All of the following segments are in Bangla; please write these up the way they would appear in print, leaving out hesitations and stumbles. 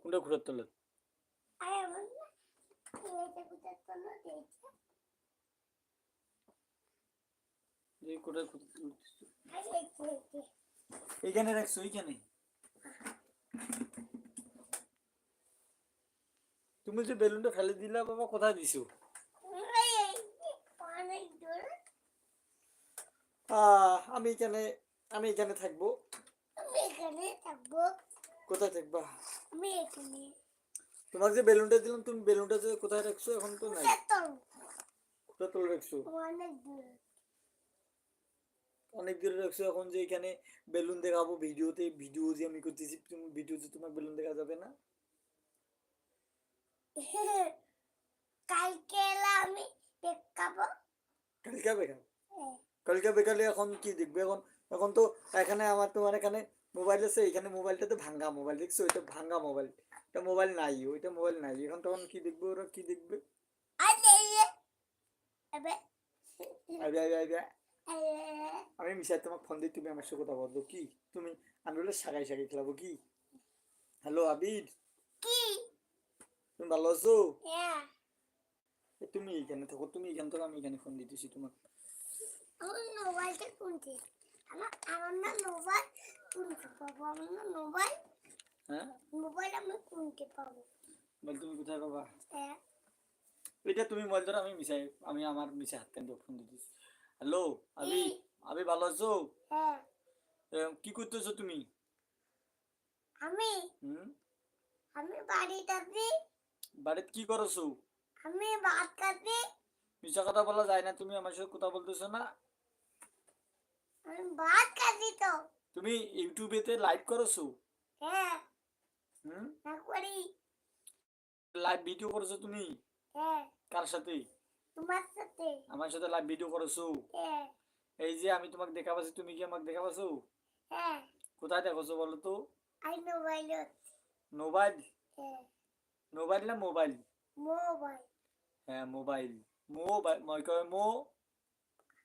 কোনটা খুঁটার তলে? আরে বলনা এইটা কোথায় চলো দেখো যে কোটা আরে দেখো এইখানে রাখছো এইখানে। তুমি যে বেলুনটা ফেলে দিলা বাবা, কোথায় দিছো? অনেক দূর আমি এখানে থাকবো। আমি এখানে থাকবো কোথায় থাকবা? আমি এখানে তোমাকে যে বেলুনটা দিলাম, তুমি বেলুনটা যে কোথায় রাখছো? এখন তো নাই। কোথায় তলে রাখছো? অনেক দূর অনেক দূরে রাখছো। এখন যে এখানে বেলুন দেখাবো ভিডিওতে, ভিডিও যে আমি করতেছি, তুমি ভিডিওতে তোমার বেলুন দেখা যাবে না। কালকে এলে আমি দেখাবো কালকে বেকার, কালকে বেকালে এখন কি দেখবে? এখন এখন তো এখানে আমার তোমার এখানে মোবাইল আছে, এখানে মোবাইলটাতে ভাঙ্গা মোবাইল দেখছো, ওইটা ভাঙ্গা মোবাইল, এটা মোবাইল নাই, ওইটা মোবাইল নাই। এখন তখন কি দেখবে ওরা? কি দেখবে? আরে আবে আইবা আইবা আইবা। আমি মিশাই তোমাকে ফোন দিই, তুমি আমার সাথে কথা বলবো কি? তুমি আমি বলে সাগাই সাগাই খেলাবো কি? হ্যালো আবির, কি তুমি ভালো আছো? হ্যাঁ তুমি এখানে থাকো, তুমি এখান থেকে, আমি এখানে ফোন দিতেছি তোমার। আমার মোবাইলটা কোনটি আমার না মোবাইল কোনটি পাবো আমার না মোবাইল হ্যাঁ মোবাইল আমি কোনটি পাবো বল, তুমি কোথায় বাবা? হ্যাঁ এটা তুমি মোবাইল ধরো, আমি মিশাই, আমি আমার মিশাই হাত কেন ফোন দিতেছি। হ্যালো আবি, আবি ভালো আছো? হ্যাঁ কি করতেছো তুমি? আমি হুম, আমি বাড়িটাতে বাড়িতে কি করছো? আমি ভাত খাচ্ছি মিশা কথা বলা যায় না, তুমি আমার সাথে কথা বলতেছো না। আমি ভাত খাচ্ছি তো তুমি ইউটিউবেতে লাইভ করছো? হ্যাঁ হুম, না করি লাইভ ভিডিও করছো তুমি? হ্যাঁ কার সাথে? তোমার সাথে আমার সাথে লাইভ ভিডিও করছো? হ্যাঁ এই যে আমি তোমাকে দেখা পাচ্ছি, তুমি কি আমাকে দেখা পাচ্ছো? হ্যাঁ কোথায় দেখছো বলো তো? I mobile mobile? হ্যাঁ মোবাইল না মোবাইল? মোবাইল হ্যাঁ মোবাইল। মোবাইল মই কয় মো।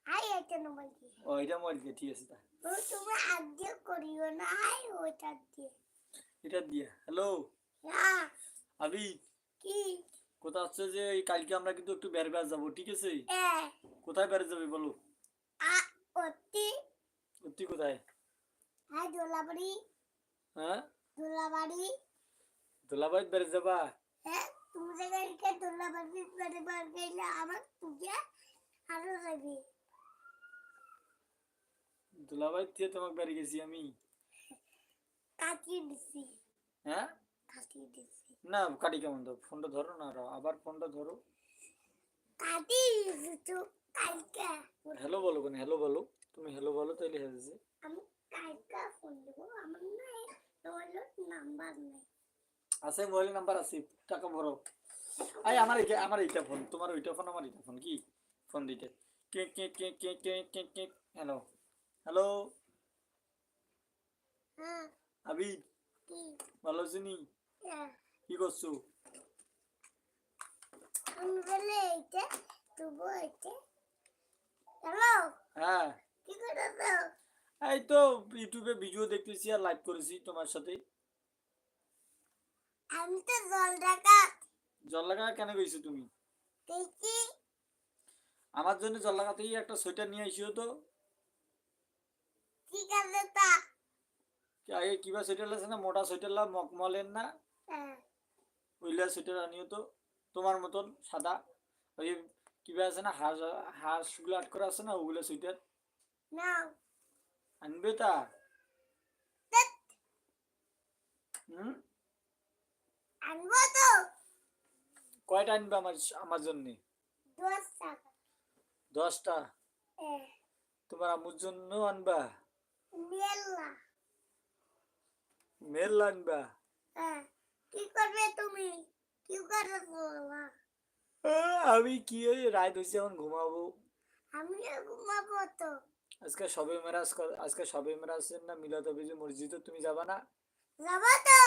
আই একটা মোবাইল দিয়ে ও এটা মোবাইল কে, ঠিক আছে তা। ও তুমি হাত দিয়ে করিও না আই ওইটা দিয়ে এটা দিয়া। হ্যালো হ্যাঁ আবি, কি কোথা হচ্ছে যে এই কালকে আমরা কিন্তু একটু বের বের যাবো, ঠিক আছে? হ্যাঁ কোথায় বেড়ে যাবে বলো? আ অতি তুই কোথায়? আই দোলাবাড়ি হ্যাঁ দোলাবাড়ি দোলাবাড়িতে বেড়ে যাবা? হ্যাঁ তুমি জায়গায় দোলাবাড়ি বেড়ে বার গেলে আমার তুগে আরো যাবে দোলাবাড়ি থেকে তোমাকে বেড়ে গেছি আমি। কাটিয়ে দিছি হ্যাঁ কাটিয়ে দিছি না, কাটি কেমন দাও? ফোনটা ধরো না, আবার ফোনটা ধরো। কাটিয়ে দিছি তো কালকে হ্যালো বলো কেন? হ্যালো বলো, তুমি হ্যালো বলো তাইলে হয়েছে। আমি কালকে ফোন দেবো আমার নাই নাম্বার নেই আছে মোবাইল নাম্বার আছে, টাকা ভরো। আই আমার এইটা ফোন, তোমার ওইটা ফোন, আমার এইটা ফোন, কি ফোন দিতে? কে কে কে কে কে কে কে। হ্যালো হ্যালো হ্যাঁ আবি, কি ভালো আছো নি? হ্যাঁ কি করছো? আমি বলে এইটা তবু এইটা হ্যালো হ্যাঁ কি করছো এই তো ইউটিউবে ভিডিও দেখতেছি আর লাইভ করেছি তোমার সাথে। আমি তো জল ঢাকা জল লাগা কেন গেছো তুমি? দেখি আমার জন্য জল লাগাতেই একটা সোয়েটার নিয়ে আইসিও তো। ঠিক আছে তা আগে কিবা সোয়েটার আছে না, মোটা সোয়েটার লা, মকমলের না, হ্যাঁ ওইলা সোয়েটার আনিও তো, তোমার মতন সাদা। ওই কিবা আছে না, হাঁসগুলো আট করা আছে না, ওগুলো সোয়েটার নাও আনবে তা। ধ্যাৎ, হুম, আনবো তো কয়টা আনবে আমার আমার জন্য? 10 টাকা 10টা? হ্যাঁ তোমার আম্মুর জন্য আনবা? মেলা মেল আনবা? হ্যাঁ কি করবে তুমি কি করবে বাবা আমি কি ওই রাত হয়েছে, এখন ঘুমাবো। আমিও ঘুমাবো তো আজকে সবে মেরাজ, আজকে সবে মেরাজ না, মিলাদ হবে যে মসজিদে, তুমি যাবা না? যাবো তো